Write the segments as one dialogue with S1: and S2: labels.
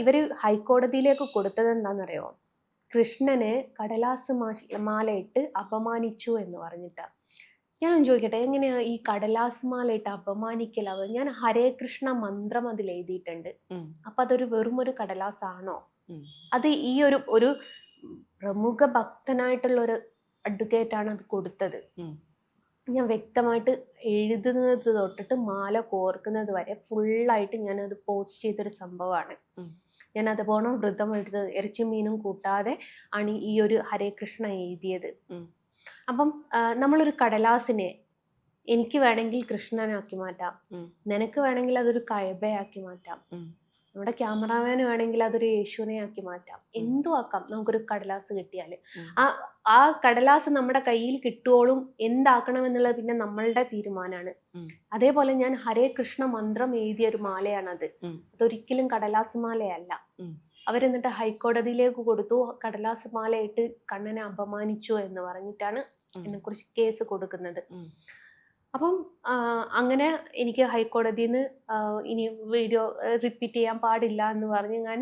S1: ഇവര് ഹൈക്കോടതിയിലേക്ക് കൊടുത്തത് എന്താണെന്നറിയോ? കൃഷ്ണനെ കടലാസ് മാലയിട്ട് അപമാനിച്ചു എന്ന് പറഞ്ഞിട്ടാണ്. ഞാൻ ചോദിക്കട്ടെ, എങ്ങനെയാ ഈ കടലാസ് മാലയിട്ട് അപമാനിക്കലാവ്? ഞാൻ ഹരേ കൃഷ്ണ മന്ത്രം അതിൽ എഴുതിയിട്ടുണ്ട്. അപ്പൊ അതൊരു വെറും ഒരു കടലാസ് ആണോ? അത് ഈ ഒരു പ്രമുഖ ഭക്തനായിട്ടുള്ള ഒരു അഡ്വക്കേറ്റ് ആണ് അത് കൊടുത്തത്. ഞാൻ വ്യക്തമായിട്ട് എഴുതുന്നത് തൊട്ടിട്ട് മാല കോർക്കുന്നത് വരെ ഫുള്ളായിട്ട് ഞാനത് പോസ്റ്റ് ചെയ്തൊരു സംഭവമാണ്. ഞാൻ അതുപോലെ വ്രതം എടുത്ത് ഇറച്ചി മീനും കൂട്ടാതെ ആണ് ഈ ഒരു ഹരേ കൃഷ്ണ എഴുതിയത്. അപ്പം നമ്മളൊരു കടലാസിനെ എനിക്ക് വേണമെങ്കിൽ കൃഷ്ണനാക്കി മാറ്റാം, നിനക്ക് വേണമെങ്കിൽ അതൊരു കഴബയാക്കി മാറ്റാം, നമ്മുടെ ക്യാമറാമാന് വേണമെങ്കിൽ അതൊരു യേശുവിനെ ആക്കി മാറ്റാം, എന്തും ആക്കാം. നമുക്കൊരു കടലാസ് കിട്ടിയാൽ ആ കടലാസ് നമ്മുടെ കയ്യിൽ കിട്ടുവോളും എന്താക്കണം എന്നുള്ളത് പിന്നെ നമ്മളുടെ തീരുമാനമാണ്. അതേപോലെ ഞാൻ ഹരേ കൃഷ്ണ മന്ത്രം എഴുതിയ ഒരു മാലയാണത്. അതൊരിക്കലും കടലാസ് മാലയല്ല. അവരെന്നിട്ട് ഹൈക്കോടതിയിലേക്ക് കൊടുത്തു. കടലാസ് മാലയിട്ട് കണ്ണനെ അപമാനിച്ചു എന്ന് പറഞ്ഞിട്ടാണ് എന്നെക്കുറിച്ച് കേസ് കൊടുക്കുന്നത്. അപ്പം അങ്ങനെ എനിക്ക് ഹൈക്കോടതിയിൽ നിന്ന് ഇനി വീഡിയോ റിപ്പീറ്റ് ചെയ്യാൻ പാടില്ല എന്ന് പറഞ്ഞ് ഞാൻ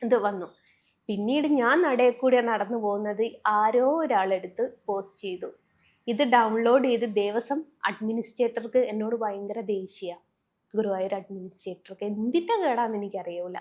S1: ഇത് വന്നു. പിന്നീട് ഞാൻ നടയിൽ കൂടെ നടന്നു പോകുന്നത് ആരോ ഒരാളെടുത്ത് പോസ്റ്റ് ചെയ്തു. ഇത് ഡൗൺലോഡ് ചെയ്ത് ദേവസ്വം അഡ്മിനിസ്ട്രേറ്റർക്ക് എന്നോട് ഭയങ്കര ദേഷ്യ. ഗുരുവായൂർ അഡ്മിനിസ്ട്രേറ്റർക്ക് എന്തിൻ്റെ കേടാന്ന് എനിക്കറിയൂല.